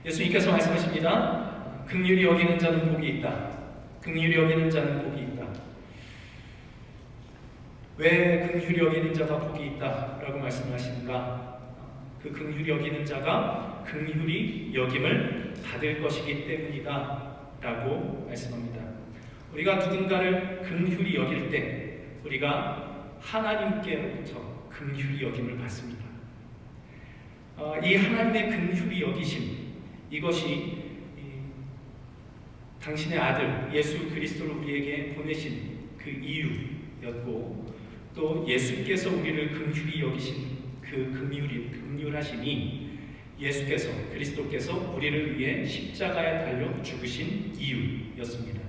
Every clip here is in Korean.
예수님께서 말씀하십니다. 긍휼히 여기는 자는 복이 있다. 긍휼히 여기는 자는 복이 있다. 왜 긍휼히 여기는 자가 복이 있다라고 말씀하시는가? 그 긍휼히 여기는 자가 긍휼히 여김을 받을 것이기 때문이다라고 말씀합니다. 우리가 누군가를 긍휼히 여길 때 우리가 하나님께로부터 긍휼히 여김을 받습니다. 이 하나님의 긍휼히 여기심, 이것이 당신의 아들 예수 그리스도를 우리에게 보내신 그 이유였고, 또 예수께서 우리를 긍휼히 여기신 그 긍휼하심이 예수께서, 그리스도께서 우리를 위해 십자가에 달려 죽으신 이유였습니다.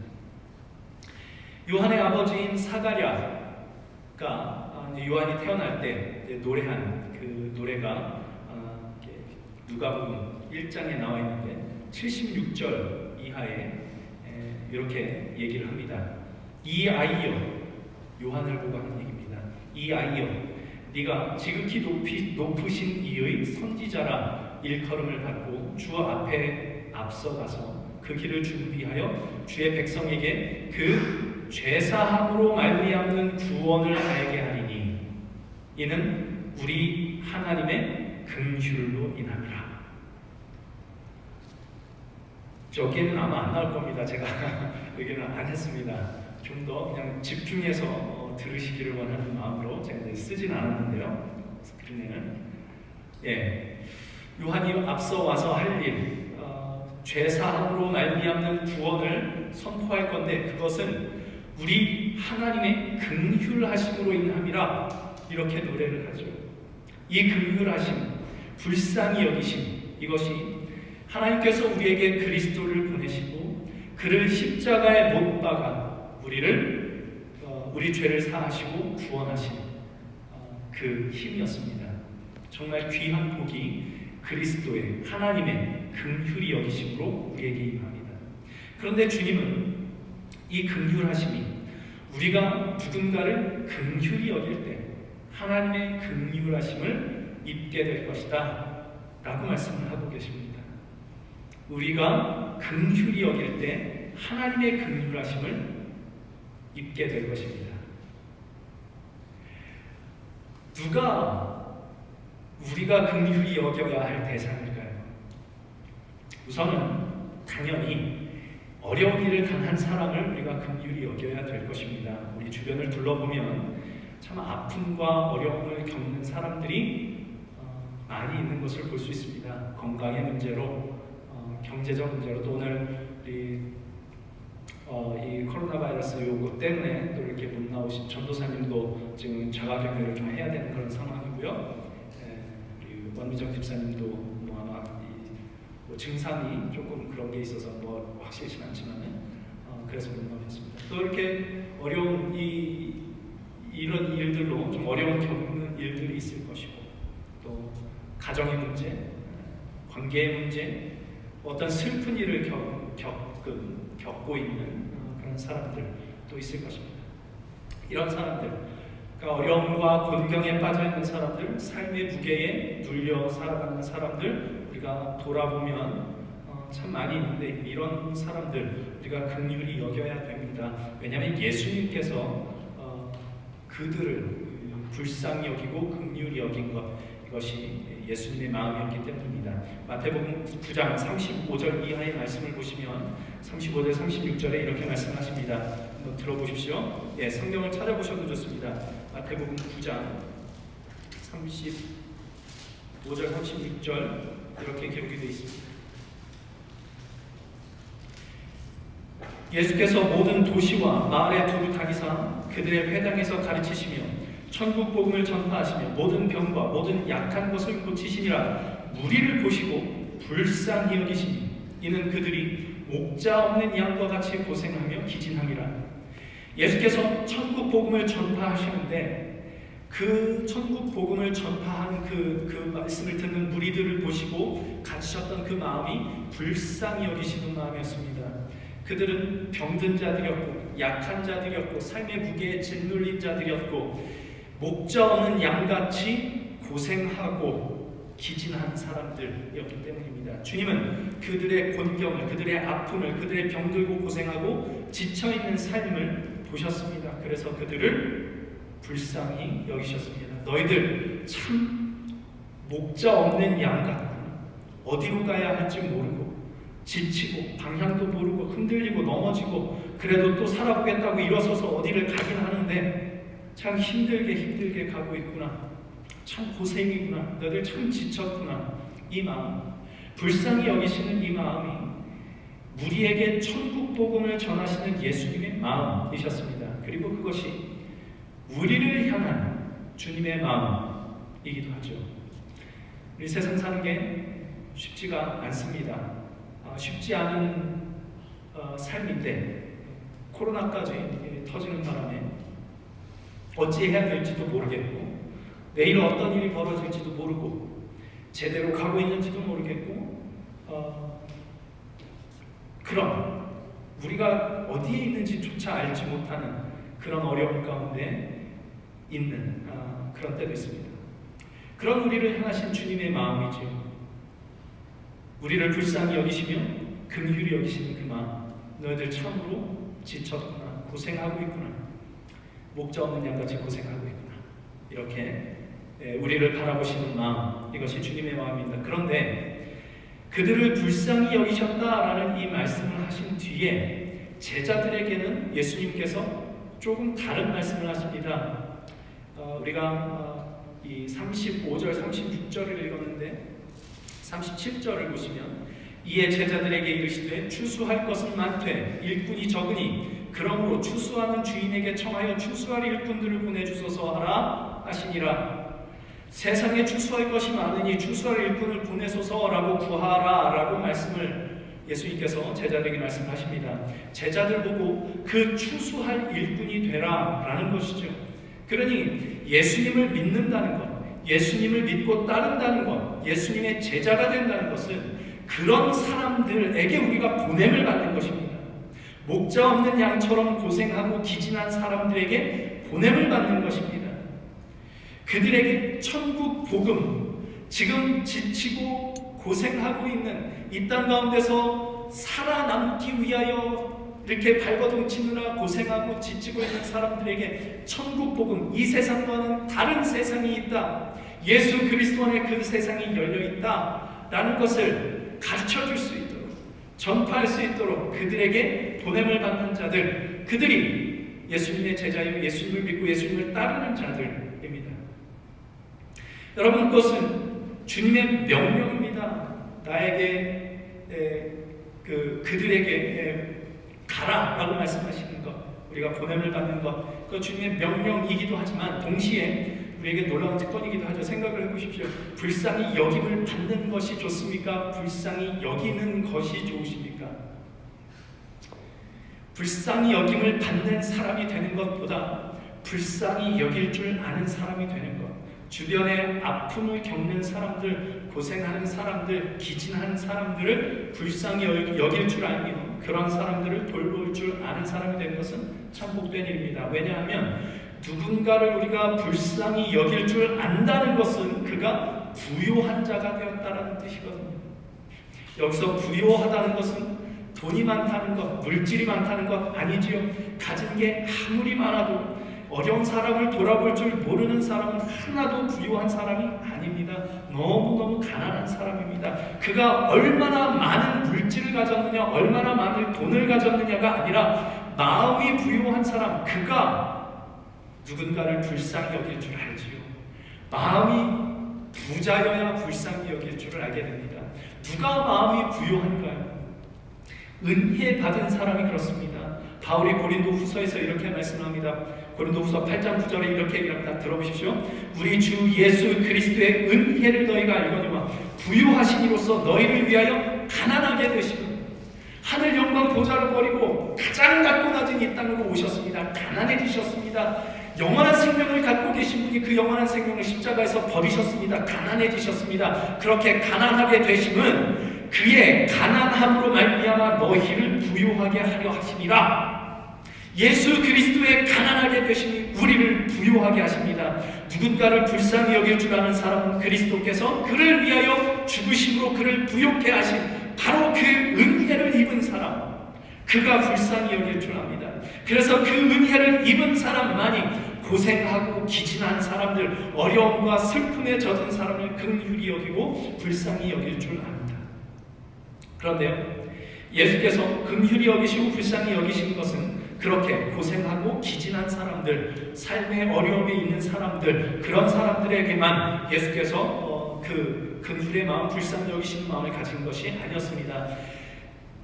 요한의 아버지인 사가랴가 요한이 태어날 때 노래한 그 노래가 누가복음 1장에 나와 있는데 76절 이하에 이렇게 얘기를 합니다. 이 아이여, 요한을 보고 하는 얘기입니다. 이 아이여, 네가 지극히 높으신 이의 선지자라 일컬음을 받고 주 앞에 앞서가서 그 길을 준비하여 주의 백성에게 그 죄사함으로 말미암는 구원을 알게 하리니 이는 우리 하나님의 긍휼로 인함이라. 여기는 아마 안 나올 겁니다. 제가 여기는 안 했습니다. 좀 더 그냥 집중해서 들으시기를 원하는 마음으로 제가 쓰진 않았는데요. 스크린에는 요한이 앞서 와서 할 일, 죄사함으로 말미암는 구원을 선포할 건데 그것은 우리 하나님의 긍휼하심으로 인함이라 이렇게 노래를 하죠. 이 긍휼하심, 불쌍히 여기심, 이것이 하나님께서 우리에게 그리스도를 보내시고 그를 십자가에 못 박아 우리 죄를 사하시고 구원하신 그 힘이었습니다. 정말 귀한 복이 그리스도의 하나님의 긍휼히 여기심으로 우리에게 임합니다. 그런데 주님은 이 긍휼하심이 우리가 누군가를 긍휼히 여길 때 하나님의 긍휼하심을 입게 될 것이다 라고 말씀을 하고 계십니다. 우리가 긍휼히 여길 때 하나님의 긍휼하심을 입게 될 것입니다. 누가 우리가 긍휼히 여겨야 할 대상일까요? 우선은 당연히 어려운 일을 당한 사람을 우리가 긍휼히 여겨야 될 것입니다. 우리 주변을 둘러보면 참 아픔과 어려움을 겪는 사람들이 많이 있는 것을 볼 수 있습니다. 건강의 문제로, 경제적 문제로, 또 오늘 이 코로나 바이러스 요거 때문에 또 이렇게 못 나오신 전도사님도 지금 자가격리를 좀 해야 되는 그런 상황이고요. 원미정 집사님도 뭐 아마 뭐 증상이 조금 그런 게 있어서 뭐 확실히는 않지만은 그래서 못 나오셨습니다. 또 이렇게 어려운 이런 일들로 좀 어려움 겪는 일들이 있을 것이고, 또 가정의 문제, 관계의 문제, 어떤 슬픈 일을 겪고 있는 그런 사람들도 있을 것입니다. 이런 사람들, 그러니까 어려움과 곤경에 빠져 있는 사람들, 삶의 무게에 눌려 살아가는 사람들, 우리가 돌아보면 참 많이 있는데 이런 사람들 우리가 긍휼히 여겨야 됩니다. 왜냐하면 예수님께서 그들을 불쌍히 여기고 긍휼히 여긴 것, 이것이 예수님의 마음이었기 때문입니다. 마태복음 9장 35절 이하의 말씀을 보시면 35절 36절에 이렇게 말씀하십니다. 한번 들어보십시오. 성경을 찾아보셔도 좋습니다. 마태복음 9장 35절 36절 이렇게 기록이 되어 있습니다. 예수께서 모든 도시와 마을에 두루 다니사 그들의 회당에서 가르치시며 천국 복음을 전파하시며 모든 병과 모든 약한 것을 고치시니라. 무리를 보시고 불쌍히 여기시니 이는 그들이 목자 없는 양과 같이 고생하며 기진함이라. 예수께서 천국 복음을 전파하시는데 그 천국 복음을 전파하는 그 말씀을 듣는 무리들을 보시고 가지셨던 그 마음이 불쌍히 여기시는 마음이었습니다. 그들은 병든 자들이었고 약한 자들이었고 삶의 무게에 짓눌린 자들이었고 목자 없는 양같이 고생하고 기진한 사람들이었기 때문입니다. 주님은 그들의 곤경을, 그들의 아픔을, 그들의 병들고 고생하고 지쳐있는 삶을 보셨습니다. 그래서 그들을 불쌍히 여기셨습니다. 너희들 참 목자 없는 양 같구나. 어디로 가야 할지 모르고 지치고 방향도 모르고 흔들리고 넘어지고 그래도 또 살아보겠다고 일어서서 어디를 가긴 하는데 참 힘들게 가고 있구나. 참 고생이구나. 너희들 참 지쳤구나. 이 마음, 불쌍히 여기시는 이 마음이 우리에게 천국 복음을 전하시는 예수님의 마음이셨습니다. 그리고 그것이 우리를 향한 주님의 마음이기도 하죠. 우리 세상 사는 게 쉽지가 않습니다. 쉽지 않은 삶인데 코로나까지 터지는 바람에 어찌해야 될지도 모르겠고 내일 어떤 일이 벌어질지도 모르고 제대로 가고 있는지도 모르겠고 그럼 우리가 어디에 있는지조차 알지 못하는 그런 어려움 가운데 있는 그런 때도 있습니다. 그런 우리를 향하신 주님의 마음이죠. 우리를 불쌍히 여기시며 긍휼히 여기시는 그 마음. 너희들 참으로 지쳤구나. 고생하고 있구나. 목자 없는 양같이 고생하고 있구나. 이렇게 우리를 바라보시는 마음, 이것이 주님의 마음입니다. 그런데 그들을 불쌍히 여기셨다라는 이 말씀을 하신 뒤에 제자들에게는 예수님께서 조금 다른 말씀을 하십니다. 우리가 이 35절, 36절을 읽었는데 37절을 보시면 이에 제자들에게 이르시되 추수할 것은 많되 일꾼이 적으니 그러므로 추수하는 주인에게 청하여 추수할 일꾼들을 보내주소서 하라 하시니라. 세상에 추수할 것이 많으니 추수할 일꾼을 보내소서라고 구하라라고 말씀을 예수님께서 제자들에게 말씀하십니다. 제자들 보고 그 추수할 일꾼이 되라라는 것이죠. 그러니 예수님을 믿는다는 것, 예수님을 믿고 따른다는 것, 예수님의 제자가 된다는 것은 그런 사람들에게 우리가 보냄을 받는 것입니다. 목자 없는 양처럼 고생하고 기진한 사람들에게 보냄을 받는 것입니다. 그들에게 천국 복음, 지금 지치고 고생하고 있는 이 땅 가운데서 살아남기 위하여 이렇게 발버둥치느라 고생하고 지치고 있는 사람들에게 천국 복음, 이 세상과는 다른 세상이 있다. 예수 그리스도 안에 그 세상이 열려 있다. 라는 것을 가르쳐 줄 수 있도록, 전파할 수 있도록 그들에게 보냄을 받는 자들, 그들이 예수님의 제자이고 예수님을 믿고 예수님을 따르는 자들입니다. 여러분, 그것은 주님의 명령입니다. 나에게 그들에게 가라라고 말씀하시는 것, 우리가 보냄을 받는 것, 그 주님의 명령이기도 하지만 동시에 우리에게 놀라운 특권이기도 하죠. 생각을 해보십시오. 불쌍히 여김을 받는 것이 좋습니까? 불쌍히 여기는 것이 좋으십니까? 불쌍히 여김을 받는 사람이 되는 것보다 불쌍히 여길 줄 아는 사람이 되는 것, 주변에 아픔을 겪는 사람들, 고생하는 사람들, 기진하는 사람들을 불쌍히 여길 줄 알며 그런 사람들을 돌볼 줄 아는 사람이 되는 것은 참 복된 일입니다. 왜냐하면 누군가를 우리가 불쌍히 여길 줄 안다는 것은 그가 부요한 자가 되었다는 뜻이거든요. 여기서 부요하다는 것은 돈이 많다는 것, 물질이 많다는 것 아니지요. 가진 게 아무리 많아도 어려운 사람을 돌아볼 줄 모르는 사람은 하나도 부유한 사람이 아닙니다. 너무너무 가난한 사람입니다. 그가 얼마나 많은 물질을 가졌느냐, 얼마나 많은 돈을 가졌느냐가 아니라 마음이 부유한 사람, 그가 누군가를 불쌍히 여길 줄 알지요. 마음이 부자여야 불쌍히 여길 줄을 알게 됩니다. 누가 마음이 부유한가요? 은혜 받은 사람이 그렇습니다. 바울이 고린도 후서에서 이렇게 말씀합니다. 고린도 후서 8장 9절에 이렇게 얘기합니다. 들어보십시오. 우리 주 예수 그리스도의 은혜를 너희가 알거니와 부유하시니로서 너희를 위하여 가난하게 되시고 하늘 영광 보좌를 버리고 가장 낮고 낮은 이 땅으로 오셨습니다. 가난해지셨습니다. 영원한 생명을 갖고 계신 분이 그 영원한 생명을 십자가에서 버리셨습니다. 가난해지셨습니다. 그렇게 가난하게 되심은 그의 가난함으로 말미암아 너희를 부유하게 하려 하심이라. 예수 그리스도의 가난하게 되심이 우리를 부요하게 하십니다. 누군가를 불쌍히 여길 줄 아는 사람은 그리스도께서 그를 위하여 죽으심으로 그를 부요케 하신 바로 그 은혜를 입은 사람, 그가 불쌍히 여길 줄 압니다. 그래서 그 은혜를 입은 사람만이 고생하고 기진한 사람들, 어려움과 슬픔에 젖은 사람을 긍휼히 여기고 불쌍히 여길 줄 압니다. 그런데요, 예수께서 긍휼히 여기시고 불쌍히 여기신 것은 그렇게 고생하고 기진한 사람들, 삶의 어려움에 있는 사람들, 그런 사람들에게만 예수께서 그 긍휼의 마음, 불쌍히 여기시는 마음을 가진 것이 아니었습니다.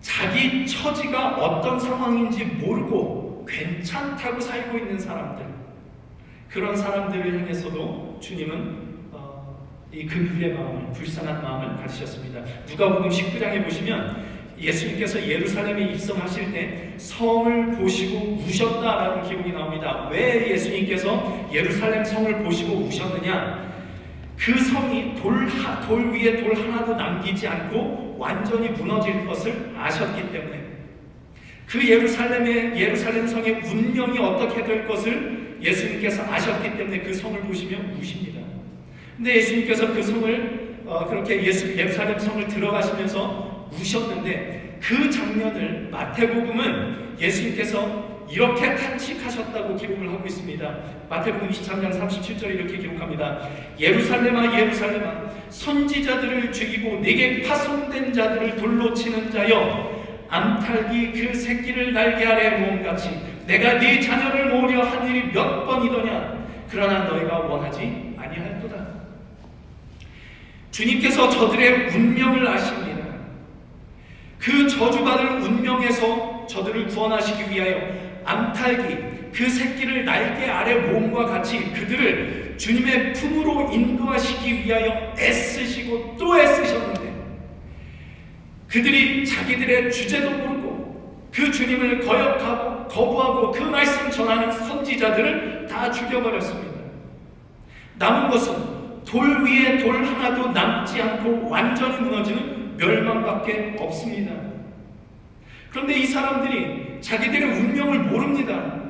자기 처지가 어떤 상황인지 모르고 괜찮다고 살고 있는 사람들, 그런 사람들을 향해서도 주님은 이 긍휼의 마음을, 불쌍한 마음을 가지셨습니다. 누가복음 19장에 보시면 예수님께서 예루살렘에 입성하실 때 성을 보시고 우셨다라는 기록이 나옵니다. 왜 예수님께서 예루살렘 성을 보시고 우셨느냐? 그 성이 돌 위에 돌 하나도 남기지 않고 완전히 무너질 것을 아셨기 때문에, 그 예루살렘 성의 운명이 어떻게 될 것을 예수님께서 아셨기 때문에 그 성을 보시면 우십니다. 근데 예수님께서 그 성을 그렇게 예루살렘 성을 들어가시면서 우셨는데, 그 장면을 마태복음은 예수님께서 이렇게 탄식하셨다고 기록을 하고 있습니다. 마태복음 23장 37절에 이렇게 기록합니다. 예루살렘아 예루살렘아, 선지자들을 죽이고 네게 파송된 자들을 돌로 치는 자여, 암탉이 그 새끼를 날개 아래 모음같이 내가 네 자녀를 모으려 한 일이 몇 번이더냐. 그러나 너희가 원하지 아니하였도다. 주님께서 저들의 운명을 아십니다. 그 저주받을 운명에서 저들을 구원하시기 위하여 암탉이 그 새끼를 날개 아래 모음과 같이 그들을 주님의 품으로 인도하시기 위하여 애쓰시고 또 애쓰셨는데, 그들이 자기들의 주제도 모르고 그 주님을 거부하고 그 말씀 전하는 선지자들을 다 죽여버렸습니다. 남은 것은 돌 위에 돌 하나도 남지 않고 완전히 무너지는 멸망밖에 없습니다. 그런데 이 사람들이 자기들의 운명을 모릅니다.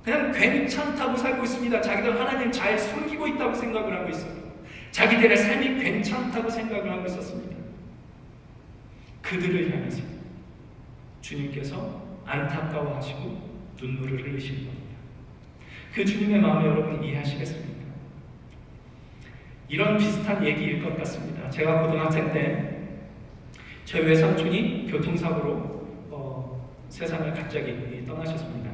그냥 괜찮다고 살고 있습니다. 자기들 하나님 잘 섬기고 있다고 생각을 하고 있습니다. 자기들의 삶이 괜찮다고 생각을 하고 있었습니다. 그들을 향해서 주님께서 안타까워하시고 눈물을 흘리시는 겁니다. 그 주님의 마음을 여러분 이해하시겠습니까? 이런 비슷한 얘기일 것 같습니다. 제가 고등학생 때 저희 외삼촌이 교통사고로 세상을 갑자기 떠나셨습니다.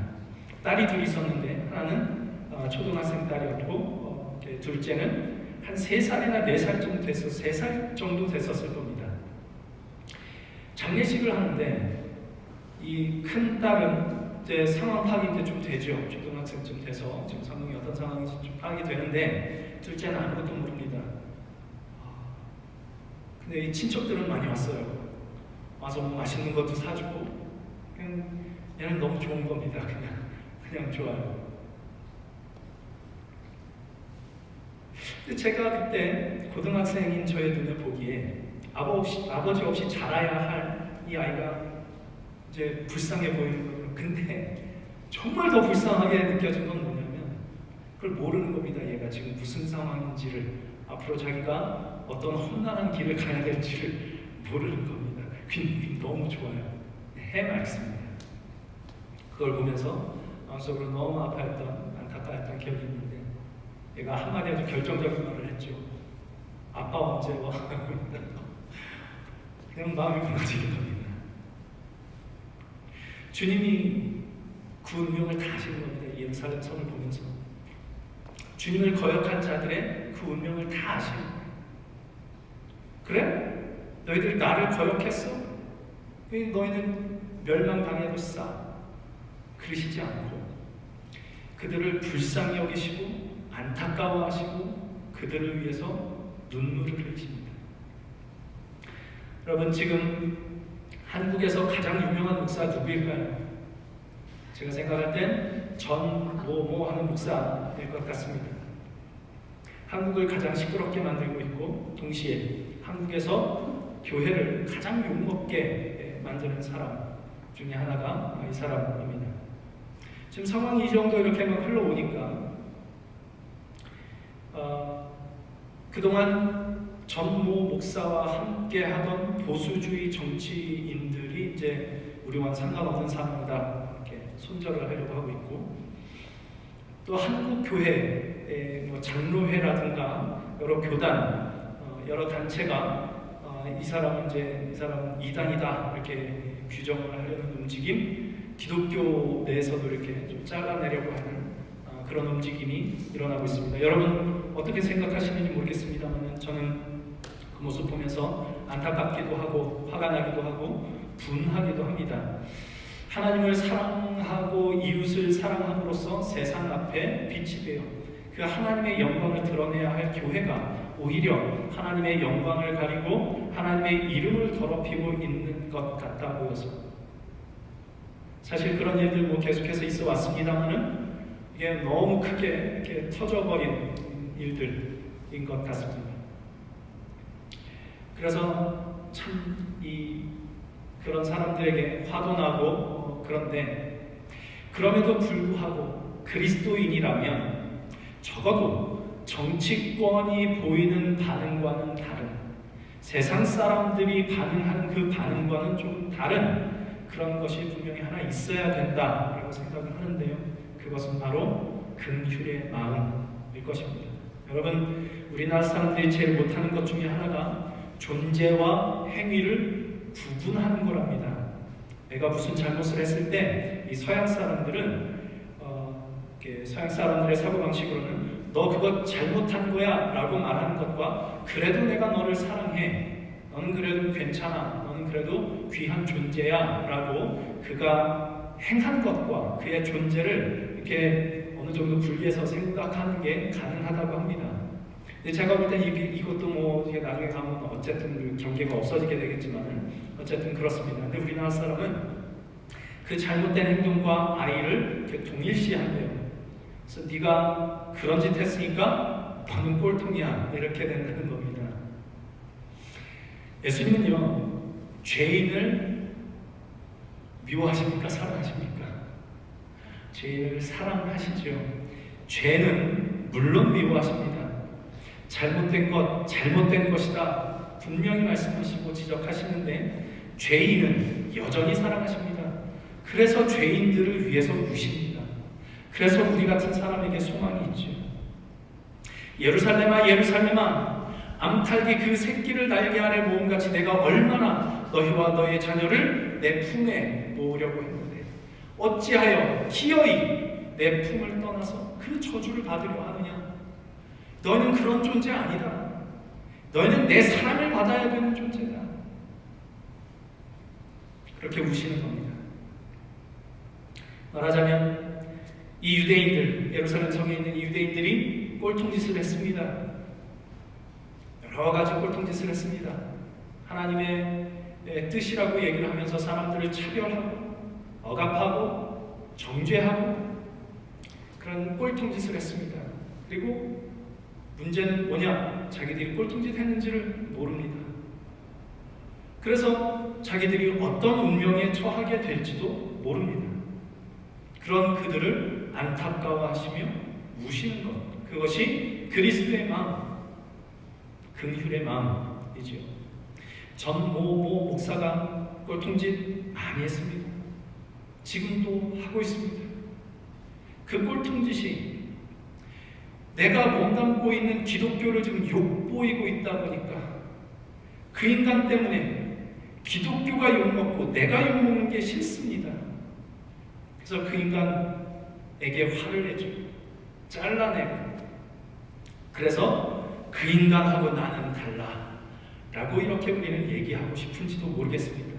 딸이 둘이 있었는데 하나는 초등학생 딸이었고 둘째는 한 3살이나 4살 정도 됐었, 3살 정도 됐었을 겁니다. 장례식을 하는데 이 큰 딸은 이제 상황 파악이 이제 좀 되죠. 초등학생쯤 돼서 지금 상황이 어떤 상황인지 좀 파악이 되는데, 둘째는 아무것도 모릅니다. 근데 이 친척들은 많이 왔어요. 와서 뭐 맛있는 것도 사주고, 그냥 얘는 너무 좋은 겁니다. 그냥 좋아요. 근데 제가 그때 고등학생인 저의 눈에 보기에 아버지 없이 자라야 할 이 아이가 이제 불쌍해 보이는 거예요. 근데 정말 더 불쌍하게 느껴진 건 뭐냐면, 그걸 모르는 겁니다. 얘가 지금 무슨 상황인지를, 앞으로 자기가 어떤 험난한 길을 가야 될지를 모르는 겁니다. 너무 좋아요. 해맑습니다. 그걸 보면서 마음속으로 너무 안타까웠던 기억이 있는데, 얘가 한마디 아주 결정적인 말을 했죠. 아빠 언제 와? 그냥 마음이 무너지는 겁니다. 주님이 그 운명을 다 아시는 겁니다. 예루살렘 성을 보면서 주님을 거역한 자들의 그 운명을 다 아시는 거예요. 그래? 너희들 나를 거역했어? 너희는 멸망당해도 싸. 그러시지 않고 그들을 불쌍히 여기시고 안타까워하시고 그들을 위해서 눈물을 흘리십니다. 여러분, 지금 한국에서 가장 유명한 목사 누구일까요? 제가 생각할 땐 전 뭐뭐 하는 목사일 것 같습니다. 한국을 가장 시끄럽게 만들고 있고 동시에 한국에서 교회를 가장 욕먹게 만드는 사람 중에 하나가 이 사람입니다. 지금 상황이 이 정도 이렇게 막 흘러오니까 그동안 전모 목사와 함께 하던 보수주의 정치인들이 이제 우리와는 상관없는 사람이다 이렇게 손절을 하려고 하고 있고, 또 한국교회 장로회라든가 여러 교단, 여러 단체가 이 사람은 이단이다 이렇게 규정을 하려는 움직임, 기독교 내에서도 이렇게 좀 잘라내려고 하는 그런 움직임이 일어나고 있습니다. 여러분 어떻게 생각하시는지 모르겠습니다만 저는 그 모습 보면서 안타깝기도 하고 화가 나기도 하고 분하기도 합니다. 하나님을 사랑하고 이웃을 사랑함으로써 세상 앞에 빛이 되어 그 하나님의 영광을 드러내야 할 교회가 오히려 하나님의 영광을 가리고 하나님의 이름을 더럽히고 있는 것 같다 보여서, 사실 그런 일들 계속해서 있어 왔습니다만은 이게 너무 크게 이렇게 터져버린 일들인 것 같습니다. 그래서 참 그런 사람들에게 화도 나고 그런데, 그럼에도 불구하고 그리스도인이라면 적어도 정치권이 보이는 반응과는 다른, 세상 사람들이 반응하는 그 반응과는 좀 다른 그런 것이 분명히 하나 있어야 된다라고 생각을 하는데요. 그것은 바로 긍휼의 마음일 것입니다. 여러분, 우리나라 사람들이 제일 못하는 것 중에 하나가 존재와 행위를 구분하는 거랍니다. 내가 무슨 잘못을 했을 때 이 서양 사람들은 서양 사람들의 사고방식으로는 너 그거 잘못한 거야 라고 말하는 것과 그래도 내가 너를 사랑해, 너는 그래도 괜찮아, 너는 그래도 귀한 존재야 라고 그가 행한 것과 그의 존재를 이렇게 어느 정도 분리해서 생각하는 게 가능하다고 합니다. 근데 제가 볼 땐 이것도 이게 나중에 가면 어쨌든 경계가 없어지게 되겠지만 어쨌든 그렇습니다. 근데 우리나라 사람은 그 잘못된 행동과 아이를 이렇게 동일시한대요. 그래서 네가 그런 짓 했으니까 너는 꼴통이야 이렇게 된다는 겁니다. 예수님은요, 죄인을 미워하십니까? 사랑하십니까? 죄인을 사랑하시죠. 죄는 물론 미워하십니다. 잘못된 것이다 분명히 말씀하시고 지적하시는데 죄인은 여전히 사랑하십니다. 그래서 죄인들을 위해서 우십니다. 그래서 우리 같은 사람에게 소망이 있죠. 예루살렘아 예루살렘아, 암탉이 그 새끼를 날개 아래 모음같이 내가 얼마나 너희와 너의 자녀를 내 품에 모으려고 했는데 어찌하여 기어이 내 품을 떠나서 그 저주를 받으려 하느냐. 너희는 그런 존재 아니다. 너희는 내 사랑을 받아야 되는 존재다. 그렇게 우시는 겁니다. 말하자면 이 유대인들, 예루살렘 성에 있는 이 유대인들이 꼴통짓을 했습니다. 여러 가지 꼴통짓을 했습니다. 하나님의 뜻이라고 얘기를 하면서 사람들을 차별하고 억압하고 정죄하고 그런 꼴통짓을 했습니다. 그리고 문제는 뭐냐? 자기들이 꼴통짓 했는지를 모릅니다. 그래서 자기들이 어떤 운명에 처하게 될지도 모릅니다. 그런 그들을 안타까워하시며 우시는 것, 그것이 그리스도의 마음, 긍휼의 마음이지요. 전모 목사가 꼴통짓 많이 했습니다. 지금도 하고 있습니다. 그 꼴통짓이 내가 몸담고 있는 기독교를 지금 욕보이고 있다 보니까 그 인간 때문에 기독교가 욕먹고 내가 욕먹는 게 싫습니다. 그래서 그 인간에게 화를 내죠. 잘라내고. 그래서 그 인간하고 나는 달라 라고 이렇게 우리는 얘기하고 싶은지도 모르겠습니다.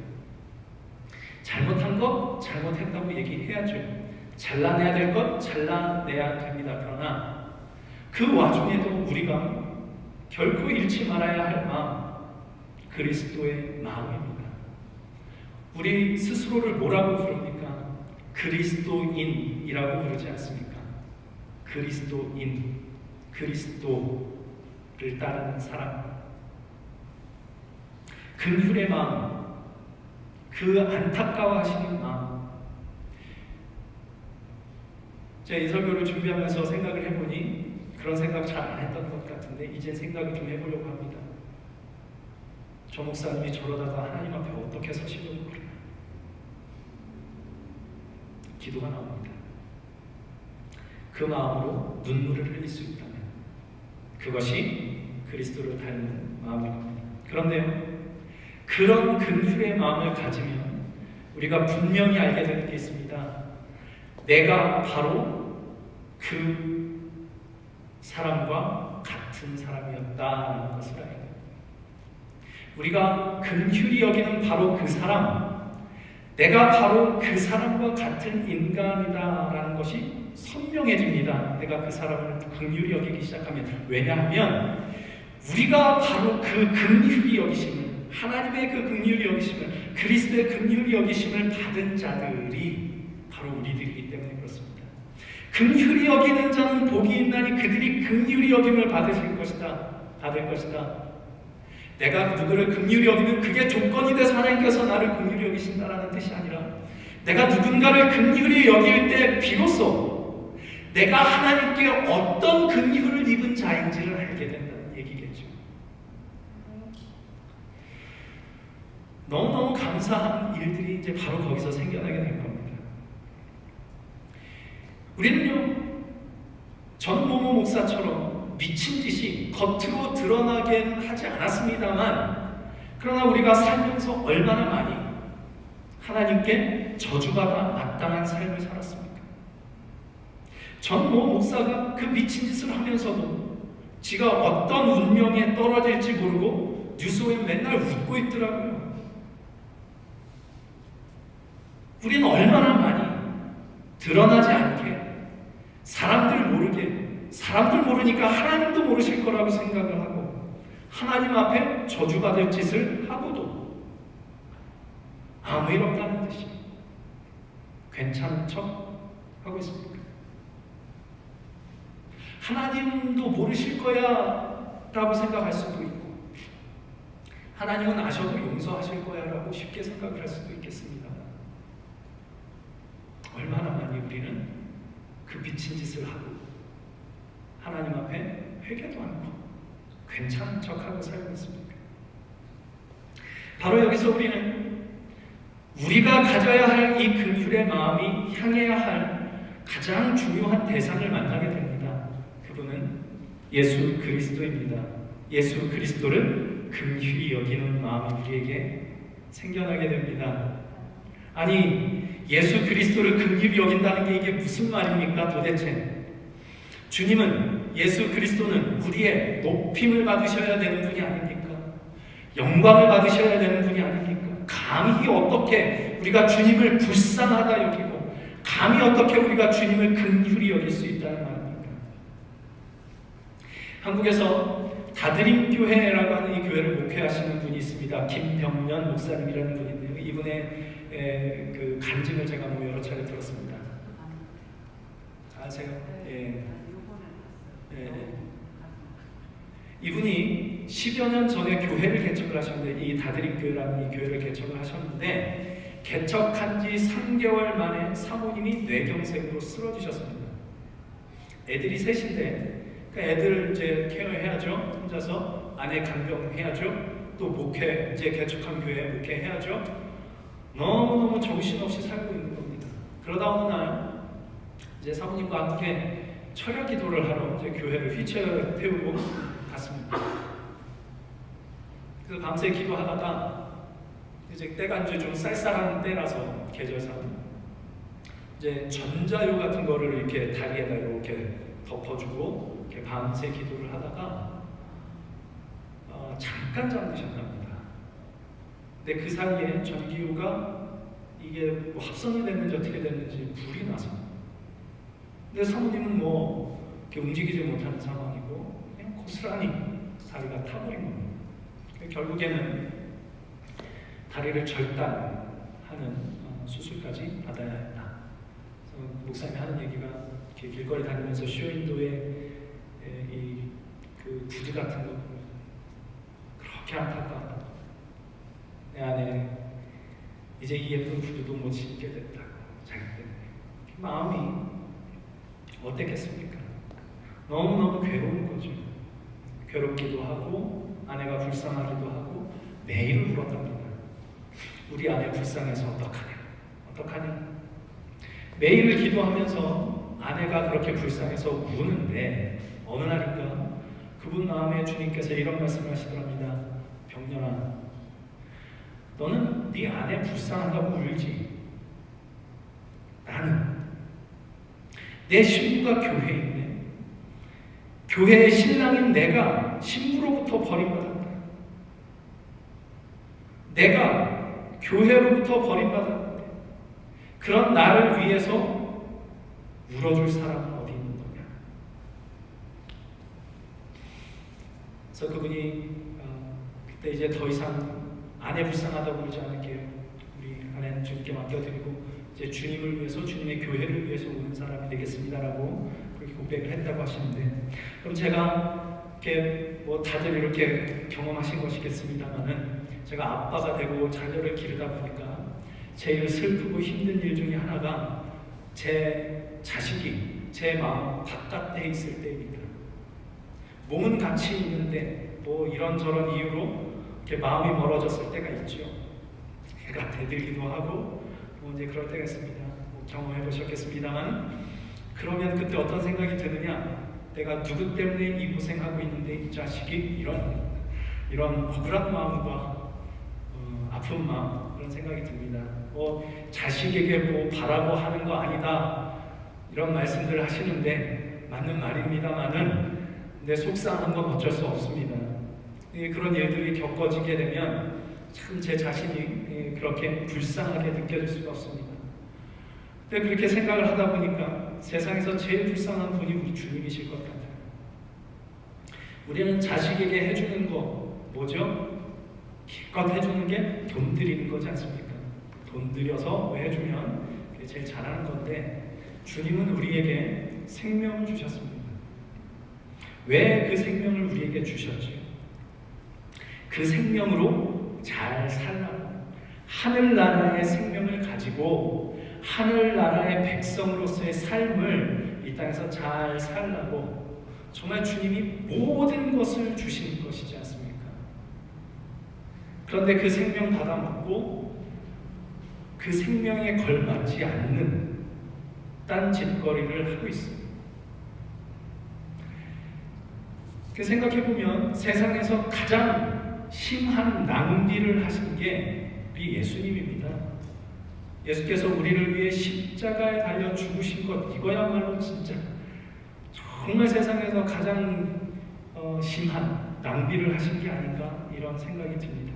잘못한 것 잘못했다고 얘기해야죠. 잘라내야 될 것 잘라내야 됩니다. 그러나 그 와중에도 우리가 결코 잃지 말아야 할 마음, 그리스도의 마음입니다. 우리 스스로를 뭐라고 부릅니까? 그리스도인이라고 부르지 않습니까? 그리스도인, 그리스도를 따르는 사람. 긍휼의 마음, 그 안타까워하시는 마음, 제가 이 설교를 준비하면서 생각을 해보니 그런 생각 잘 안 했던 것 같은데 이제 생각을 좀 해보려고 합니다. 저 목사님이 저러다가 하나님 앞에 어떻게 서시려고 그러나 기도가 나옵니다. 그 마음으로 눈물을 흘릴 수 있다면 그것이 그리스도를 닮은 마음일 겁니다. 그런데요, 그런 긍휼의 마음을 가지면 우리가 분명히 알게 되는 게 있습니다. 내가 바로 그 사람과 같은 사람이었다는 것을 알게 됩니다. 우리가 긍휼히 여기는 바로 그 사람, 내가 바로 그 사람과 같은 인간이다라는 것이 선명해집니다. 내가 그 사람을 긍휼히 여기기 시작하면. 왜냐하면 우리가 바로 그 긍휼히 여기심을, 하나님의 그 긍휼히 여기심을, 그리스도의 긍휼히 여기심을 받은 자들이 바로 우리들이기 때문에 그렇습니다. 긍휼히 여기는 자는 복이 있나니 그들이 긍휼히 여김을 받을 것이다. 내가 누구를 긍휼히 여기면 그게 조건이 돼서 하나님께서 나를 긍휼히 여기신다라는 뜻이 아니라 내가 누군가를 긍휼히 여길 때 비로소 내가 하나님께 어떤 긍휼을 입은 자인지를 알게 된다는 얘기겠죠. 너무너무 감사한 일들이 이제 바로 거기서 생겨나게 된 겁니다. 우리는요, 전모모 목사처럼 미친 짓이 겉으로 드러나게는 하지 않았습니다만, 그러나 우리가 살면서 얼마나 많이 하나님께 저주받아 마땅한 삶을 살았습니까? 전모 목사가 그 미친 짓을 하면서도 지가 어떤 운명에 떨어질지 모르고 뉴스에 맨날 웃고 있더라고요. 우리는 얼마나 많이 드러나지 않게 사람들 모르니까 하나님도 모르실 거라고 생각을 하고 하나님 앞에 저주받을 짓을 하고도 아무 일 없다는 듯이 괜찮은 척 하고 있습니다. 하나님도 모르실 거야 라고 생각할 수도 있고 하나님은 아셔도 용서하실 거야 라고 쉽게 생각을 할 수도 있겠습니다. 얼마나 많이 우리는 그 미친 짓을 하고 하나님 앞에 회개도 않고 괜찮은 척하고 살고 있습니까? 바로 여기서 우리는 우리가 가져야 할 이 긍휼의 마음이 향해야 할 가장 중요한 대상을 만나게 됩니다. 그분은 예수 그리스도입니다. 예수 그리스도를 긍휼히 여기는 마음이 우리에게 생겨나게 됩니다. 아니, 예수 그리스도를 긍휼히 여긴다는 게 이게 무슨 말입니까 도대체? 주님은, 예수 그리스도는 우리의 높임을 받으셔야 되는 분이 아닙니까? 영광을 받으셔야 되는 분이 아닙니까? 감히 어떻게 우리가 주님을 불쌍하다 여기고 감히 어떻게 우리가 주님을 긍휼히 여길 수 있다는 말입니까? 한국에서 다드림교회라고 하는 이 교회를 목회하시는 분이 있습니다. 김병년 목사님이라는 분인데요. 이분의 그 간증을 제가 여러 차례 들었습니다. 아세요? 예. 이분이 10여 년 전에 교회를 개척을 하셨는데, 이 다드림교회라는 이 교회를 개척을 하셨는데 개척한 지 3개월 만에 사모님이 뇌경색으로 쓰러지셨습니다. 애들이 셋인데 그 애들 이제 케어해야죠. 혼자서 아내 간병해야죠. 또 목회, 이제 개척한 교회 목회해야죠. 너무너무 정신없이 살고 있는 겁니다. 그러다 어느 날 이제 사모님과 함께 철야 기도를 하러 이제 교회를 휘체어 태우고 갔습니다. 그래서 밤새 기도하다가 이제 때가 이제 좀 쌀쌀한 때라서 계절상 이제 전자요 같은 거를 이렇게 다리에다 이렇게 덮어주고 이렇게 밤새 기도를 하다가 잠깐 잠드셨답니다. 근데 그 사이에 전기요가 이게 뭐 합선이 됐는지 어떻게 됐는지 불이 나서, 근데 사모님은 뭐 이렇게 움직이지 못하는 상황이고 그냥 고스란히 다리가 타버린 겁니다. 결국에는 다리를 절단하는 수술까지 받아야 했다. 그래서 목사님이 하는 얘기가 이렇게 길거리 다니면서 쇼윈도에 그 구두 같은 거 보면 그렇게 안타깝다. 내 안에 이제 이 예쁜 구두도 못 신게 됐다고, 자기 때문에. 마음이 어땠겠습니까? 너무너무 괴로운 거죠. 괴롭기도 하고 아내가 불쌍하기도 하고 매일 울었답니다. 우리 아내 불쌍해서 어떡하냐? 매일 기도하면서 아내가 그렇게 불쌍해서 우는데 어느 날인가 그분 마음에 주님께서 이런 말씀을 하시더랍니다. 병렬아, 너는 네 아내 불쌍하다고 울지. 나는 내 신부가 교회에 있네. 교회의 신랑인 내가 신부로부터 버림받았다. 내가 교회로부터 버림받았는데 그런 나를 위해서 울어줄 사람은 어디 있는 거냐. 그래서 그분이 그때 이제 더 이상 아내 불쌍하다고 울지 않을게요. 우리 아내는 주님께 맡겨드리고 이제 주님을 위해서, 주님의 교회를 위해서 우는 사람이 되겠습니다라고 그렇게 고백을 했다고 하시는데, 그럼 제가 이렇게 뭐 다들 이렇게 경험하신 것이겠습니다만은 제가 아빠가 되고 자녀를 기르다 보니까 제일 슬프고 힘든 일 중에 하나가 제 자식이 제 마음 바깥에 있을 때입니다. 몸은 같이 있는데 뭐 이런저런 이유로 이렇게 마음이 멀어졌을 때가 있죠. 애가 대들기도 하고 뭐 이제 그럴 때가 있습니다. 뭐 경험해 보셨겠습니다만, 그러면 그때 어떤 생각이 드느냐? 내가 누구 때문에 이 고생하고 있는데 이 자식이 이런 억울한 마음과 아픈 마음, 그런 생각이 듭니다. 자식에게 뭐 바라고 하는 거 아니다 이런 말씀들 하시는데 맞는 말입니다만은 내 속상한 건 어쩔 수 없습니다. 그런 일들이 겪어지게 되면 참 제 자신이 그렇게 불쌍하게 느껴질 수가 없습니다. 근데 그렇게 생각을 하다 보니까 세상에서 제일 불쌍한 분이 우리 주님이실 것 같아요. 우리는 자식에게 해주는 거 뭐죠? 기껏 해주는 게 돈 드리는 거지 않습니까? 돈 들여서 해주면 그게 제일 잘하는 건데, 주님은 우리에게 생명을 주셨습니다. 왜 그 생명을 우리에게 주셨죠? 그 생명으로 잘 살라고, 하늘나라의 생명을 가지고 하늘나라의 백성으로서의 삶을 이 땅에서 잘 살라고 정말 주님이 모든 것을 주신 것이지 않습니까? 그런데 그 생명 받아먹고 그 생명에 걸맞지 않는 딴짓거리를 하고 있어요. 생각해보면 세상에서 가장 심한 낭비를 하신 게 우리 예수님입니다. 예수께서 우리를 위해 십자가에 달려 죽으신 것, 이거야말로 진짜 정말 세상에서 가장 심한 낭비를 하신 게 아닌가, 이런 생각이 듭니다.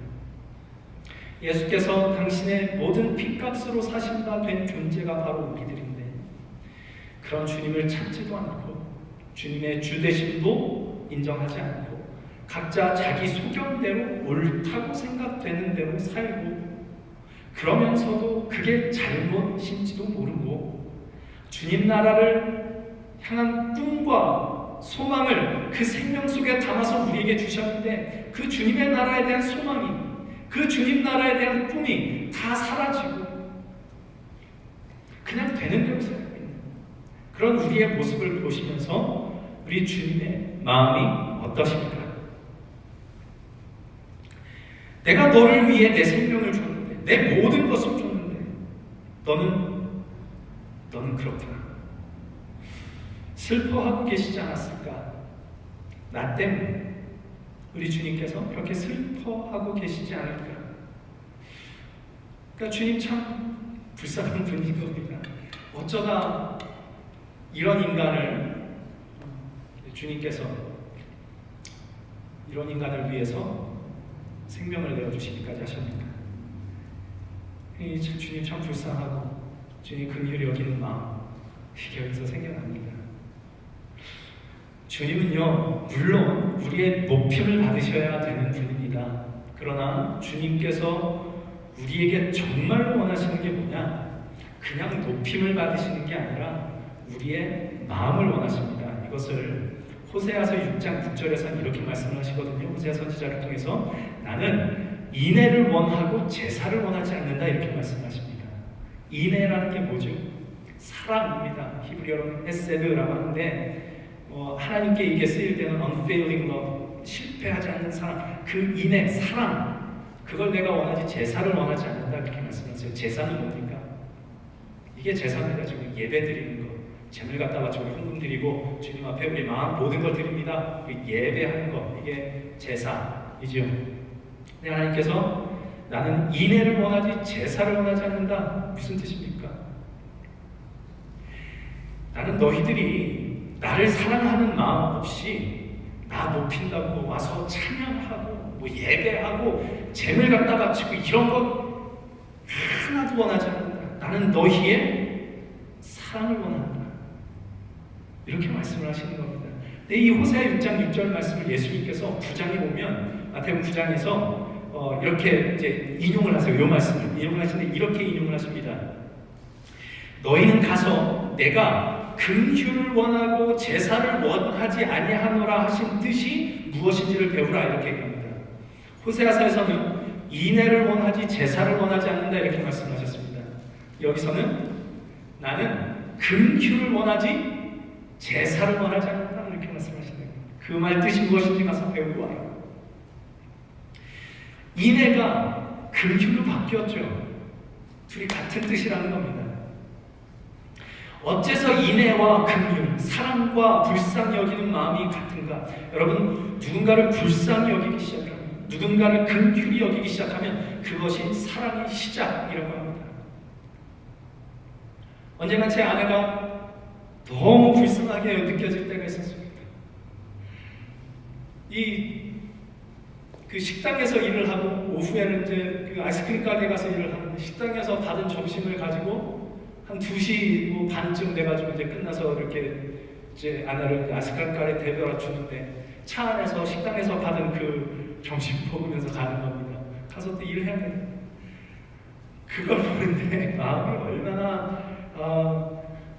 예수께서 당신의 모든 핏값으로 사신 바 된 존재가 바로 우리들인데, 그런 주님을 찾지도 않고 주님의 주되심도 인정하지 않고 각자 자기 소견대로 옳다고 생각되는 대로 살고, 그러면서도 그게 잘못인지도 모르고 주님 나라를 향한 꿈과 소망을 그 생명 속에 담아서 우리에게 주셨는데, 그 주님의 나라에 대한 소망이, 그 주님 나라에 대한 꿈이 다 사라지고 그냥 되는 대로 살고 있는 그런 우리의 모습을 보시면서 우리 주님의 마음이 어떠십니까? 내가 너를 위해 내 생명을 줬는데, 내 모든 것을 줬는데 너는 그렇구나. 슬퍼하고 계시지 않았을까? 나 때문에 우리 주님께서 그렇게 슬퍼하고 계시지 않을까? 그러니까 주님 참 불쌍한 분인 겁니다. 어쩌다 이런 인간을, 주님께서 이런 인간을 위해서 생명을 내어주시기까지 하십니까? 주님 참 불쌍하고 주님 긍휼히 여기는 마음, 이게 여기서 생겨납니다. 주님은요, 물론 우리의 높임을 받으셔야 되는 분입니다. 그러나 주님께서 우리에게 정말로 원하시는 게 뭐냐? 그냥 높임을 받으시는 게 아니라 우리의 마음을 원하십니다. 이것을 호세아서 6장 6절에서 이렇게 말씀을 하시거든요. 호세아 선지자를 통해서 나는 인애를 원하고 제사를 원하지 않는다, 이렇게 말씀하십니다. 인애라는 게 뭐죠? 사랑입니다. 히브리어로는 헤세드라고 하는데 하나님께 이게 쓰일 때는 unfailing love, 실패하지 않는 사랑, 그 인의 사랑, 그걸 내가 원하지 제사를 원하지 않는다 이렇게 말씀하세요. 제사는 뭡니까? 이게 제사입니다. 지금 예배 드리는 거, 재물 갖다 바치고 헌금 드리고 주님 앞에 우리 마음 모든 걸 드립니다. 그 예배하는 거, 이게 제사이죠. 근데 하나님께서 나는 인애를 원하지 제사를 원하지 않는다. 무슨 뜻입니까? 나는 너희들이 나를 사랑하는 마음 없이 나 높인다고 와서 찬양하고 예배하고 재물 갖다 바치고 이런 것 하나도 원하지 않는다. 나는 너희의 사랑을 원한다. 이렇게 말씀을 하시는 겁니다. 근데 이 호세아 6장 6절 말씀을 예수님께서 9장에 보면 마태복음 9장에서 이렇게 이제 인용을 하세요. 이 말씀을 인용을 하시는데 이렇게 인용을 하십니다. 너희는 가서 내가 긍휼을 원하고 제사를 원하지 아니하노라 하신 뜻이 무엇인지를 배우라 이렇게 얘기합니다. 호세아서에서는 인애를 원하지 제사를 원하지 않는다 이렇게 말씀하셨습니다. 여기서는 나는 긍휼을 원하지 제사를 원하지 않는다 이렇게 말씀하시네요. 그 말 뜻이 무엇인지 가서 배우고 와요. 인애가 긍휼로 바뀌었죠. 둘이 같은 뜻이라는 겁니다. 어째서 인애와 긍휼, 사랑과 불쌍히 여기는 마음이 같은가? 여러분, 누군가를 불쌍히 여기기 시작하면, 누군가를 긍휼히 여기기 시작하면 그것이 사랑의 시작이라고 합니다. 언젠가 제 아내가 너무 불쌍하게 느껴질 때가 있었습니다. 그 식당에서 일을 하고 오후에는 이제 그 아이스크림 가게에 가서 일을 하는데 식당에서 받은 점심을 가지고 한 2시 반쯤 돼가지고 이제 끝나서 이렇게 이제 아내를 아이스크림 가게에 데려다 주는데 차 안에서 식당에서 받은 그 점심 먹으면서 가는 겁니다. 가서 또 일해야 돼. 그걸 보는데 마음이 얼마나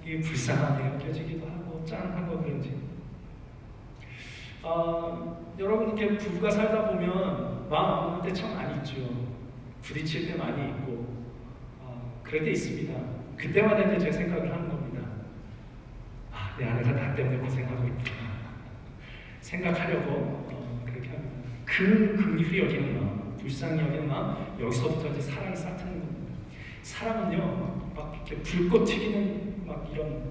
불쌍하게 느껴지기도 하고 짠하고 그런지. 여러분 이렇게 부부가 살다 보면 마음 아플 때 참 많이 있죠. 부딪힐 때 많이 있고 그럴 때 있습니다. 그때마다 이제 제 생각을 하는 겁니다. 내 아내가 나 때문에 고생하고 있구나 생각하려고 그렇게 합니다. 그 긍휼히 여기는 마음, 불쌍히 여기는 마음, 여기서부터 이제 사랑이 싹 트는 겁니다. 사랑은요 막 이렇게 불꽃 튀기는 막 이런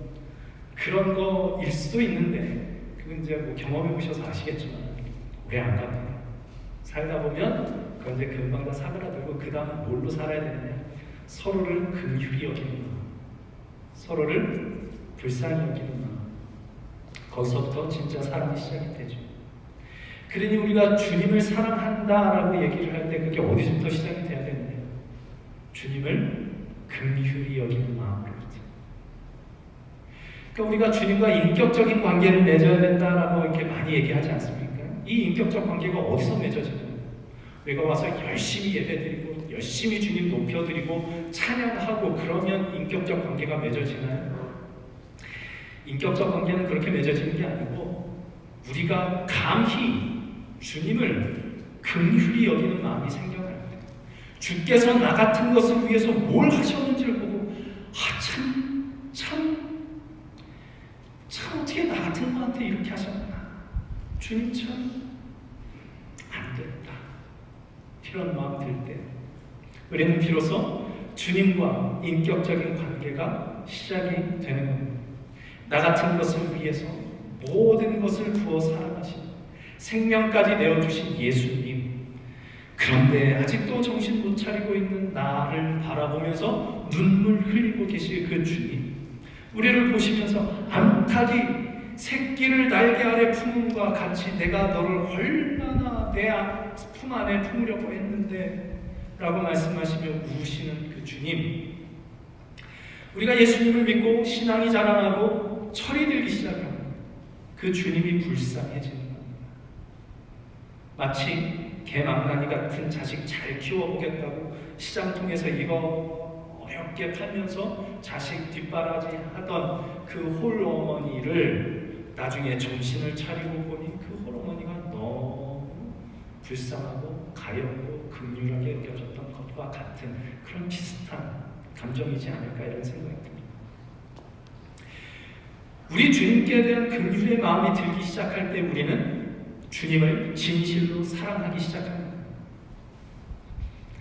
그런 거일 수도 있는데 그건 이제 경험해 보셔서 아시겠지만 오래 안 갑니다. 살다 보면 그건 이제 금방 다 사그라들고 그 다음은 뭘로 살아야 되느냐? 서로를 긍휼히 여기는 마음, 서로를 불쌍히 여기는 마음. 거기서부터 진짜 사랑이 시작이 되죠. 그러니 우리가 주님을 사랑한다라고 얘기를 할 때 그게 어디서부터 시작이 돼야 되느냐? 주님을 긍휼히 여기는 마음으로부터. 그러니까 우리가 주님과 인격적인 관계를 맺어야 된다라고 이렇게 많이 얘기하지 않습니까? 이 인격적 관계가 어디서 맺어지나요? 우리가 와서 열심히 예배드리고 열심히 주님 높여드리고 찬양하고 그러면 인격적 관계가 맺어지나요? 인격적 관계는 그렇게 맺어지는 게 아니고 우리가 감히 주님을 긍휼히 여기는 마음이 생겨나요. 주께서 나 같은 것을 위해서 뭘 하셨는지를 보고 참 어떻게 나 같은 분한테 이렇게 하셨나? 주님 참 안 됐다. 이런 마음 들 때 우리는 비로소 주님과 인격적인 관계가 시작이 되는 겁니다. 나 같은 것을 위해서 모든 것을 부어 사랑하신 생명까지 내어주신 예수님. 그런데 아직도 정신 못 차리고 있는 나를 바라보면서 눈물 흘리고 계실 그 주님. 우리를 보시면서 암탉이 새끼를 날개 아래 품음과 같이 내가 너를 얼마나 내 품 안에 품으려고 했는데 라고 말씀하시며 우시는 그 주님. 우리가 예수님을 믿고 신앙이 자라나고 철이 들기 시작합니다. 그 주님이 불쌍해지는 겁니다. 마치 개망나니 같은 자식 잘 키워보겠다고 시장통에서 이거 어렵게 팔면서 자식 뒷바라지 하던 그 홀어머니를 나중에 정신을 차리고 보니 그 홀어머니가 너무 불쌍하고 가엾고 긍휼하게 여겨졌던 것과 같은 그런 비슷한 감정이지 않을까 이런 생각이 듭니다. 우리 주님께 대한 긍휼의 마음이 들기 시작할 때 우리는 주님을 진실로 사랑하기 시작합니다.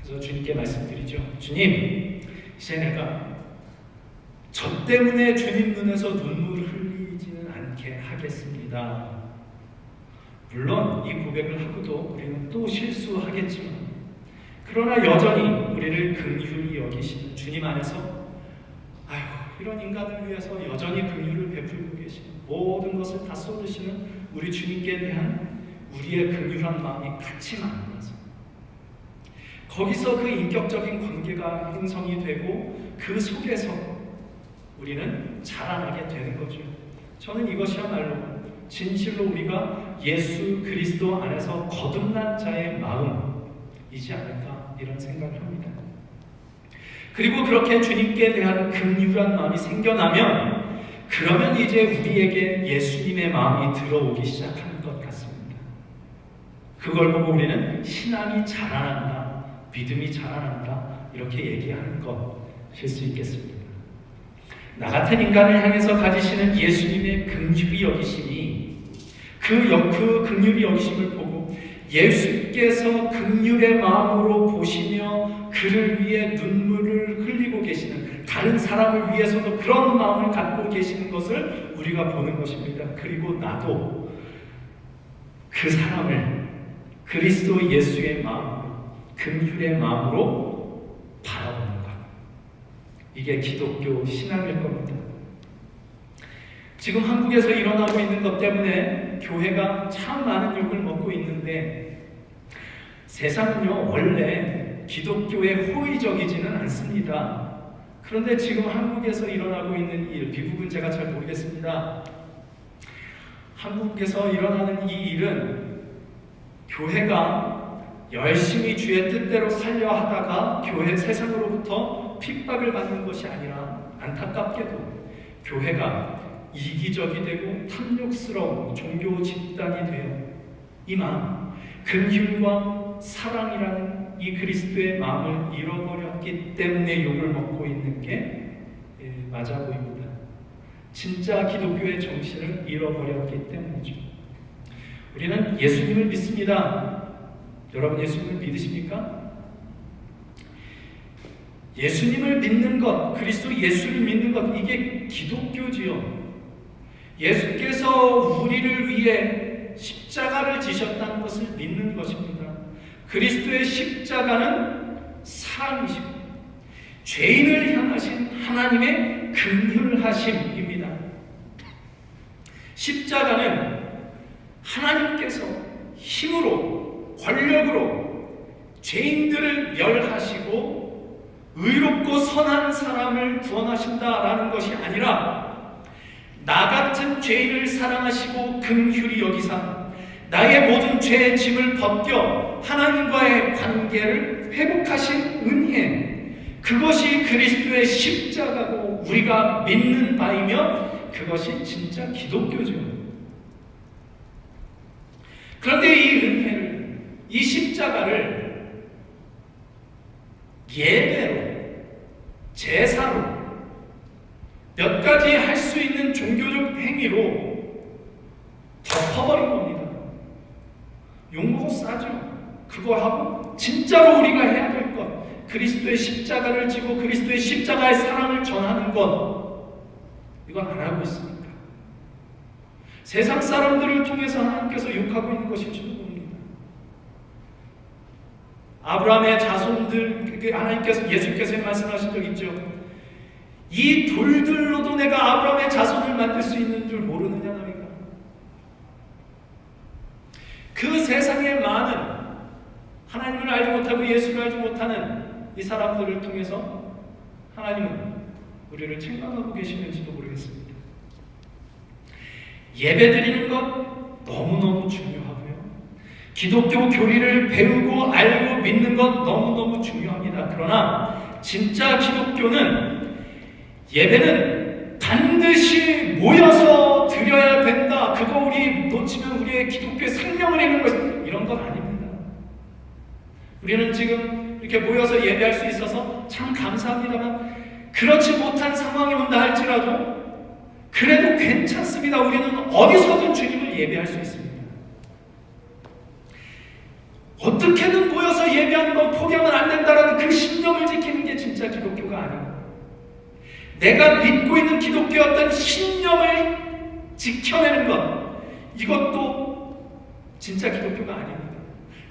그래서 주님께 말씀드리죠. 주님, 이제 내가 저 때문에 주님 눈에서 눈물을 흘리지는 않게 하겠습니다. 물론 이 고백을 하고도 우리는 또 실수하겠지만, 그러나 여전히 우리를 긍휼히 여기시는 주님 안에서 이런 인간을 위해서 여전히 긍휼을 베풀고 계시는, 모든 것을 다 쏟으시는 우리 주님께 대한 우리의 긍휼한 마음이 같이 만나서 거기서 그 인격적인 관계가 형성이 되고 그 속에서 우리는 자라나게 되는 거죠. 저는 이것이야말로 진실로 우리가 예수 그리스도 안에서 거듭난 자의 마음이지 않을까, 이런 생각을 합니다. 그리고 그렇게 주님께 대한 긍휼한 마음이 생겨나면, 그러면 이제 우리에게 예수님의 마음이 들어오기 시작하는 것 같습니다. 그걸 보고 우리는 신앙이 자라난다, 믿음이 자라난다, 이렇게 얘기하는 것일 수 있겠습니다. 나 같은 인간을 향해서 가지시는 예수님의 긍휼히 여기심이, 그 긍휼히 여기심을 보고 예수께서 긍휼의 마음으로 보시며 그를 위해 눈물을 흘리고 계시는, 다른 사람을 위해서도 그런 마음을 갖고 계시는 것을 우리가 보는 것입니다. 그리고 나도 그 사람을 그리스도 예수의 마음으로, 긍휼의 마음으로 바라보는 것, 이게 기독교 신앙일 겁니다. 지금 한국에서 일어나고 있는 것 때문에 교회가 참 많은 욕을 먹고 있는데, 세상은요 원래 기독교에 호의적이지는 않습니다. 그런데 지금 한국에서 일어나고 있는 일, 미국은 제가 잘 모르겠습니다. 한국에서 일어나는 이 일은 교회가 열심히 주의 뜻대로 살려 하다가 교회 세상으로부터 핍박을 받는 것이 아니라, 안타깝게도 교회가 이기적이 되고 탐욕스러운 종교 집단이 되어 이 마음, 긍휼과 사랑이라는 이 그리스도의 마음을 잃어버렸기 때문에 욕을 먹고 있는 게 맞아 보입니다. 진짜 기독교의 정신을 잃어버렸기 때문이죠. 우리는 예수님을 믿습니다. 여러분 예수님을 믿으십니까? 예수님을 믿는 것, 그리스도 예수를 믿는 것, 이게 기독교지요. 예수께서 우리를 위해 십자가를 지셨다는 것을 믿는 것입니다. 그리스도의 십자가는 사랑이십니다. 죄인을 향하신 하나님의 긍휼하심입니다. 십자가는 하나님께서 힘으로, 권력으로 죄인들을 멸하시고 의롭고 선한 사람을 구원하신다라는 것이 아니라, 나 같은 죄인을 사랑하시고 긍휼히 여기사 나의 모든 죄의 짐을 벗겨 하나님과의 관계를 회복하신 은혜, 그것이 그리스도의 십자가고 우리가 믿는 바이며 그것이 진짜 기독교죠. 그런데 이 은혜를, 이 십자가를 예배로, 제사로, 몇 가지 할 수 있는 종교적 행위로 덮어버린 겁니다. 욕먹어 싸죠. 그거 하고 진짜로 우리가 해야 될 것, 그리스도의 십자가를 지고 그리스도의 십자가의 사랑을 전하는 것, 이건 안 하고 있습니까? 세상 사람들을 통해서 하나님께서 욕하고 있는 것일지도 모릅니다. 아브라함의 자손들, 하나님께서, 예수께서 말씀하신 적 있죠. 이 돌들로도 내가 아브라함의 자손을 만들 수 있는 줄 모르느냐 너희가. 그 세상에 많은 하나님을 알지 못하고 예수를 알지 못하는 이 사람들을 통해서 하나님은 우리를 책망하고 계시는지도 모르겠습니다. 예배드리는 것 너무너무 중요하고요, 기독교 교리를 배우고 알고 믿는 것 너무너무 중요합니다. 그러나 진짜 기독교는, 예배는 반드시 모여서 드려야 된다, 그거 우리 놓치면 우리의 기독교의 생명을 잃는 것, 이런 건 아닙니다. 우리는 지금 이렇게 모여서 예배할 수 있어서 참 감사합니다만, 그렇지 못한 상황이 온다 할지라도 그래도 괜찮습니다. 우리는 어디서든 주님을 예배할 수 있습니다. 어떻게든 모여서 예배하는 건 포기하면 안 된다라는 그 신념을 지키는 게 진짜 기독교가 아니고, 내가 믿고 있는 기독교의 어떤 신념을 지켜내는 것, 이것도 진짜 기독교가 아닙니다.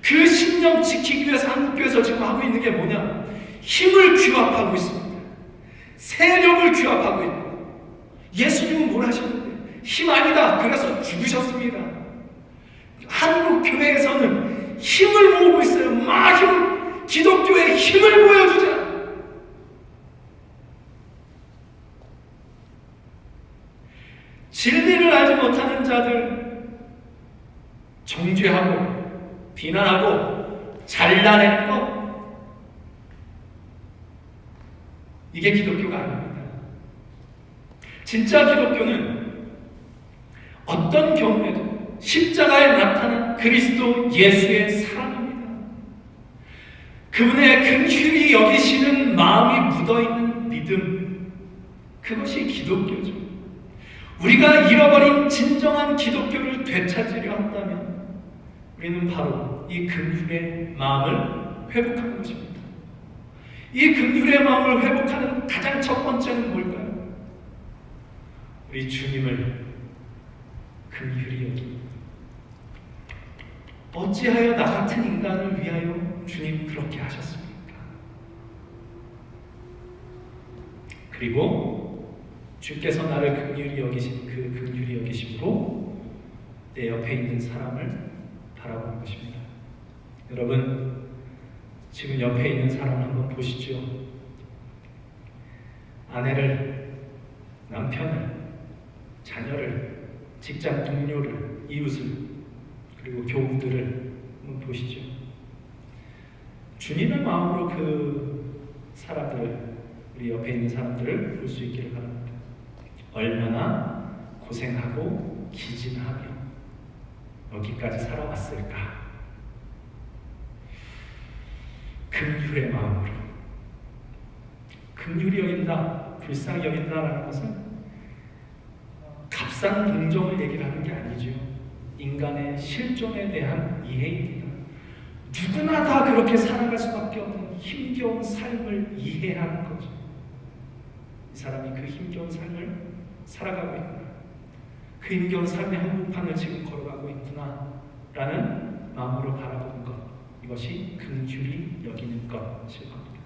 그 신념 지키기 위해서 한국교회에서 지금 하고 있는 게 뭐냐? 힘을 규합하고 있습니다. 세력을 규합하고 있고, 예수님은 뭘 하셨는데? 힘 아니다. 그래서 죽으셨습니다. 한국 교회에서는 힘을 모으고 있어요. 기독교의 힘을 보여주자. 진리를 알지 못하는 자들 정죄하고 비난하고 잘라내는 것, 이게 기독교가 아닙니다. 진짜 기독교는 어떤 경우에도 십자가에 나타난 그리스도 예수의 사랑입니다. 그분의 긍휼히 여기시는 마음이 묻어있는 믿음, 그것이 기독교죠. 우리가 잃어버린 진정한 기독교를 되찾으려 한다면 우리는 바로 이 긍휼의 마음을 회복하는 것입니다. 이 긍휼의 마음을 회복하는 가장 첫 번째는 뭘까요? 우리 주님을 긍휼히 여깁니다. 어찌하여 나 같은 인간을 위하여 주님 그렇게 하셨습니까? 그리고 주께서 나를 긍휼히 여기신 그 긍휼히 여기심으로 내 옆에 있는 사람을 바라보는 것입니다. 여러분, 지금 옆에 있는 사람 한번 보시죠. 아내를, 남편을, 자녀를, 직장 동료를, 이웃을, 그리고 교우들을 한번 보시죠. 주님의 마음으로 그 사람들, 우리 옆에 있는 사람들을 볼 수 있기를 바랍니다. 얼마나 고생하고 기진하며 여기까지 살아왔을까? 긍휼의 마음으로. 긍휼히 여긴다, 불쌍히 여긴다라는 것은 값싼 동정을 얘기를 하는 게 아니죠. 인간의 실존에 대한 이해입니다. 누구나 다 그렇게 살아갈 수밖에 없는 힘겨운 삶을 이해하는 거죠. 이 사람이 그 힘겨운 삶을 살아가고 있구나, 그 힘겨운 삶의 한복판을 지금 걸어가고 있구나 라는 마음으로 바라보는 것, 이것이 긍휼히 여기는 것일 겁니다.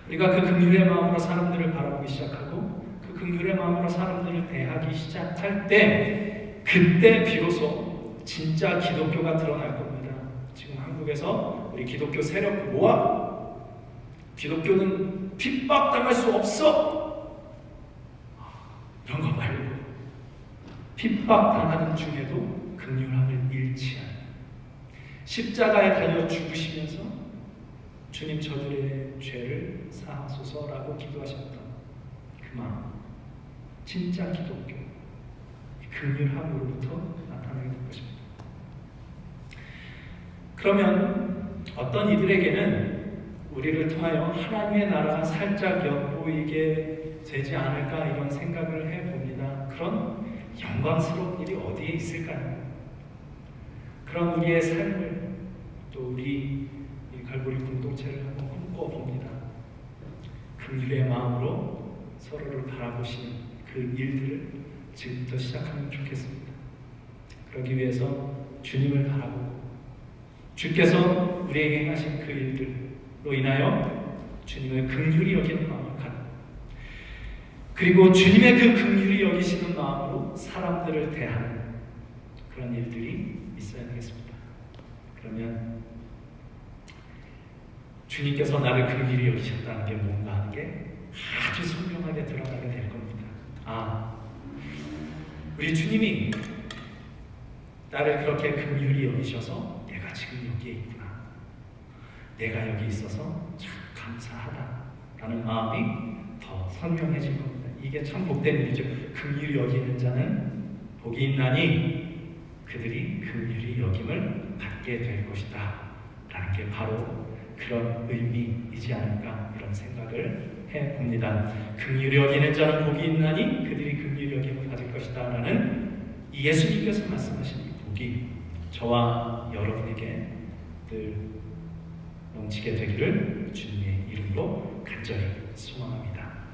우리가 그 긍휼의 마음으로 사람들을 바라보기 시작하고 그 긍휼의 마음으로 사람들을 대하기 시작할 때, 그때 비로소 진짜 기독교가 드러날 겁니다. 지금 한국에서 우리 기독교 세력 모아, 기독교는 핍박당할 수 없어, 이런 거 말고 핍박당하는 중에도 긍휼함을 잃지 않는, 십자가에 달려 죽으시면서 주님 저들의 죄를 사하소서라고 기도하셨던 그 마음, 진짜 기독교, 긍휼함으로부터 나타나게 될 것입니다. 그러면 어떤 이들에게는 우리를 통하여 하나님의 나라가 살짝 엿보이게 되지 않을까, 이런 생각을 해봅니다. 그런 영광스러운 일이 어디에 있을까요? 그런 우리의 삶을, 또 우리 갈보리 공동체를 한번 꿈꿔봅니다. 긍휼의 마음으로 서로를 바라보시는 그 일들을 지금부터 시작하면 좋겠습니다. 그러기 위해서 주님을 바라보고, 주께서 우리에게 행하신 그 일들로 인하여 주님을 긍휼히 여기는 마음을 갖고, 그리고 주님의 그 긍휼히 여기시는 마음으로 사람들을 대하는 그런 일들이 있어야 되겠습니다. 그러면 주님께서 나를 긍휼히 여기셨다는 게 뭔가 하는 게 아주 선명하게 드러나게 될 겁니다. 우리 주님이 나를 그렇게 긍휼히 여기셔서 내가 지금 여기에 있구나, 내가 여기 있어서 참 감사하다라는 마음이 더 선명해질 겁니다. 이게 참 복된 일이죠. 긍휼히 여기는 자는 복이 있나니 그들이 긍휼히 여김을 받게 될 것이다 라는 게 바로 그런 의미이지 않을까, 이런 생각을 해봅니다. 긍휼히 여기는 자는 복이 있나니 그들이 긍휼히 여김을 받을 것이다 라는 이 예수님께서 말씀하신 이 복이 저와 여러분에게 늘 넘치게 되기를 주님의 이름으로 간절히 소망합니다.